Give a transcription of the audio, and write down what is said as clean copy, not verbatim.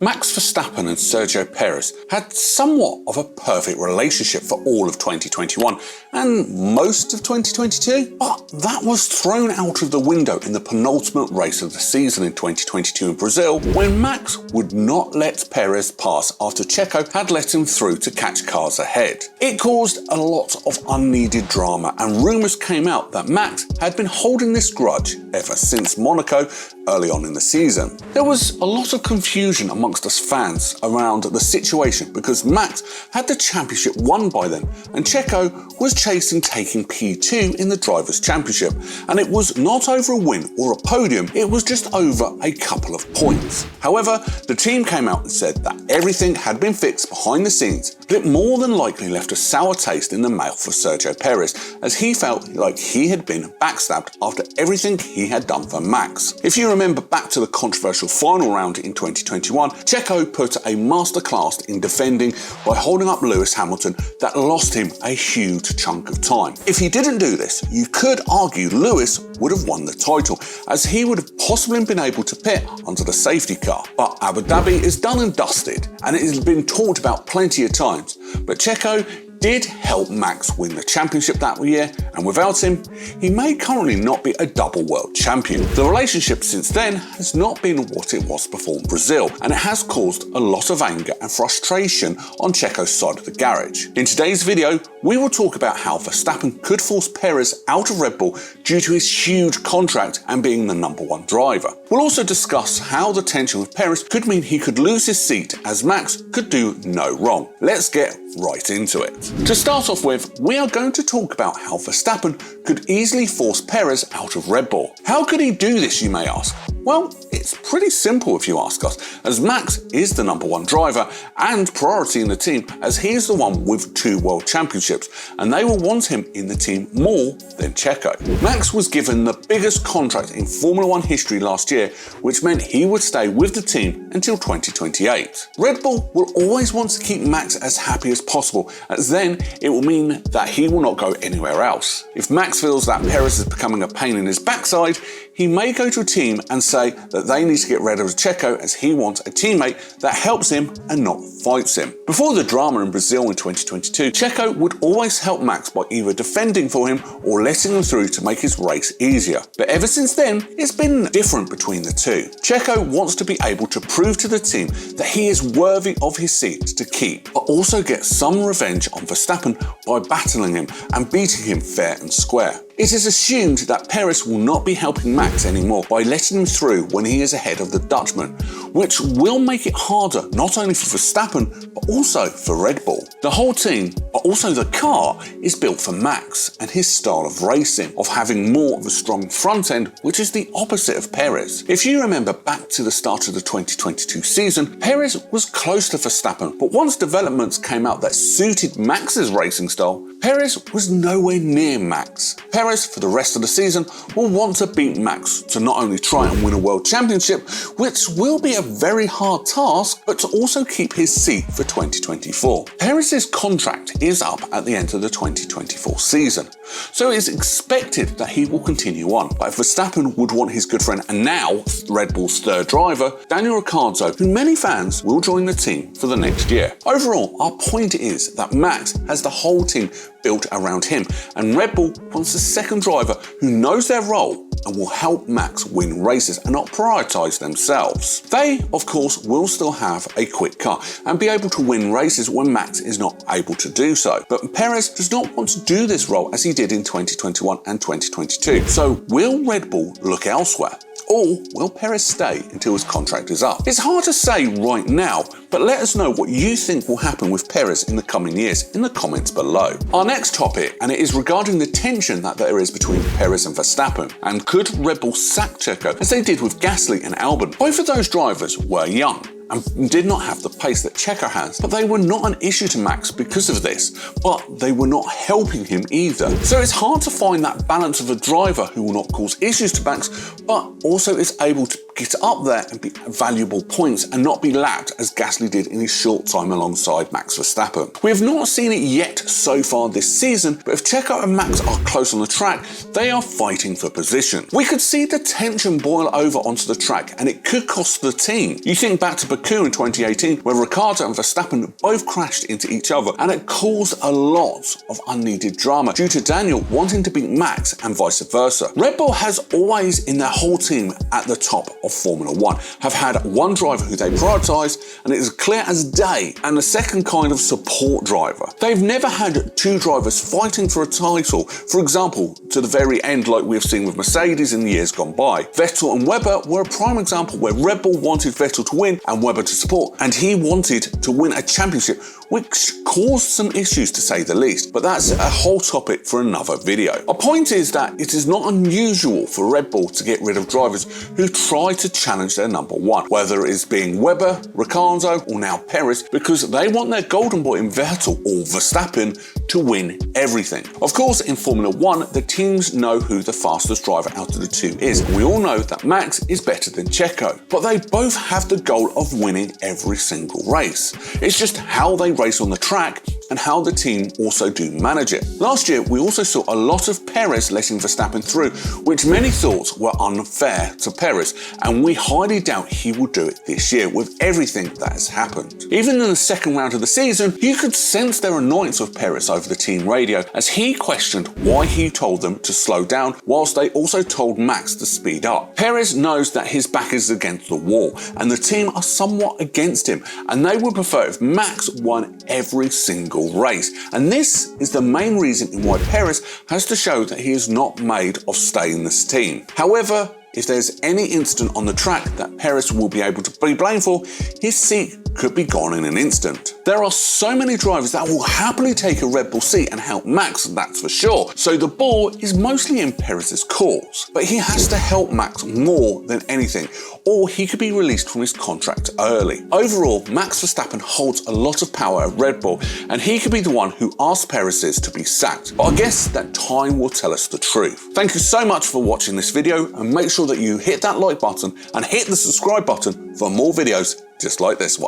Max Verstappen and Sergio Perez had somewhat of a perfect relationship for all of 2021 and most of 2022, but that was thrown out of the window in the penultimate race of the season in 2022 in Brazil, when Max would not let Perez pass after Checo had let him through to catch cars ahead. It caused a lot of unneeded drama, and rumours came out that Max had been holding this grudge ever since Monaco early on in the season. There was a lot of confusion amongst us fans around the situation because Max had the championship won by then and Checo was chasing taking P2 in the Drivers' Championship, and it was not over a win or a podium, it was just over a couple of points. However, the team came out and said that everything had been fixed behind the scenes, but it more than likely left a sour taste in the mouth for Sergio Perez, as he felt like he had been backstabbed after everything he had done for Max. If you remember back to the controversial final round in 2021, Checo put a masterclass in defending by holding up Lewis Hamilton that lost him a huge chunk of time. If he didn't do this, you could argue Lewis would have won the title, as he would have possibly been able to pit under the safety car. But Abu Dhabi is done and dusted, and it has been talked about plenty of times, but Checo did help Max win the championship that year, and without him, he may currently not be a double world champion. The relationship since then has not been what it was before in Brazil, and it has caused a lot of anger and frustration on Checo's side of the garage. In today's video, we will talk about how Verstappen could force Perez out of Red Bull due to his huge contract and being the #1 driver. We'll also discuss how the tension with Perez could mean he could lose his seat, as Max could do no wrong. Let's get right into it. To start off with, we are going to talk about how Verstappen could easily force Perez out of Red Bull. How could he do this, you may ask? Well, it's pretty simple if you ask us, as Max is the #1 driver and priority in the team, as he is the one with 2 world championships, and they will want him in the team more than Checo. Max was given the biggest contract in Formula 1 history last year, which meant he would stay with the team until 2028. Red Bull will always want to keep Max as happy as possible, as then it will mean that he will not go anywhere else. If Max feels that Perez is becoming a pain in his backside, he may go to a team and say that they need to get rid of Checo, as he wants a teammate that helps him and not fights him. Before the drama in Brazil in 2022, Checo would always help Max by either defending for him or letting him through to make his race easier. But ever since then, it's been different between the two. Checo wants to be able to prove to the team that he is worthy of his seat to keep, but also get some revenge on Verstappen by battling him and beating him fair and square. It is assumed that Perez will not be helping Max anymore by letting him through when he is ahead of the Dutchman, which will make it harder not only for Verstappen but also for Red Bull. The whole team, but also the car, is built for Max and his style of racing, of having more of a strong front end, which is the opposite of Perez. If you remember back to the start of the 2022 season, Perez was close to Verstappen, but once developments came out that suited Max's racing style, Perez was nowhere near Max. Perez, for the rest of the season, will want to beat Max to not only try and win a world championship, which will be a very hard task, but to also keep his seat for 2024. Perez's contract is up at the end of the 2024 season, so it is expected that he will continue on. But if Verstappen would want his good friend and now Red Bull's 3rd driver, Daniel Ricciardo, who many fans will join the team for the next year. Overall, our point is that Max has the whole team built around him, and Red Bull wants a 2nd driver who knows their role and will help Max win races and not prioritise themselves. They, of course, will still have a quick car and be able to win races when Max is not able to do so. But Perez does not want to do this role as he did in 2021 and 2022. So will Red Bull look elsewhere? Or will Perez stay until his contract is up? It's hard to say right now, but let us know what you think will happen with Perez in the coming years in the comments below. Our next topic, and it is regarding the tension that there is between Perez and Verstappen, and could Red Bull sack Checo as they did with Gasly and Albon? Both of those drivers were young and did not have the pace that Checo has, but they were not an issue to Max because of this, but they were not helping him either. So it's hard to find that balance of a driver who will not cause issues to Max, but also is able to get up there and be valuable points and not be lapped as Gasly did in his short time alongside Max Verstappen. We have not seen it yet so far this season, but if Checo and Max are close on the track, they are fighting for position. We could see the tension boil over onto the track and it could cost the team. You think back to Baku in 2018 where Ricciardo and Verstappen both crashed into each other and it caused a lot of unneeded drama due to Daniel wanting to beat Max and vice versa. Red Bull has always in their whole team at the top of Formula 1 have had one driver who they prioritise and it is clear as day, and the second kind of support driver. They've never had two drivers fighting for a title, for example, to the very end like we've seen with Mercedes in the years gone by. Vettel and Webber were a prime example where Red Bull wanted Vettel to win and Webber to support, and he wanted to win a championship, which caused some issues to say the least, but that's a whole topic for another video. Our point is that it is not unusual for Red Bull to get rid of drivers who try to challenge their number one, whether it is being Webber, Ricciardo or now Perez, because they want their golden boy in Vettel or Verstappen to win everything. Of course, in Formula 1, the teams know who the fastest driver out of the two is. We all know that Max is better than Checo, but they both have the goal of winning every single race. It's just how they race on the track and how the team also do manage it. Last year, we also saw a lot of Perez letting Verstappen through, which many thought were unfair to Perez, and we highly doubt he will do it this year with everything that has happened. Even in the second round of the season, you could sense their annoyance with Perez over the team radio as he questioned why he told them to slow down whilst they also told Max to speed up. Perez knows that his back is against the wall and the team are somewhat against him, and they would prefer if Max won every single race, and this is the main reason in why Perez has to show that he is not made of staying this team. However, if there's any incident on the track that Perez will be able to be blamed for, his seat could be gone in an instant. There are so many drivers that will happily take a Red Bull seat and help Max, that's for sure. So the ball is mostly in Perez's court. But he has to help Max more than anything, or he could be released from his contract early. Overall, Max Verstappen holds a lot of power at Red Bull, and he could be the one who asked Perez to be sacked. But I guess that time will tell us the truth. Thank you so much for watching this video, and make sure that you hit that like button and hit the subscribe button for more videos just like this one.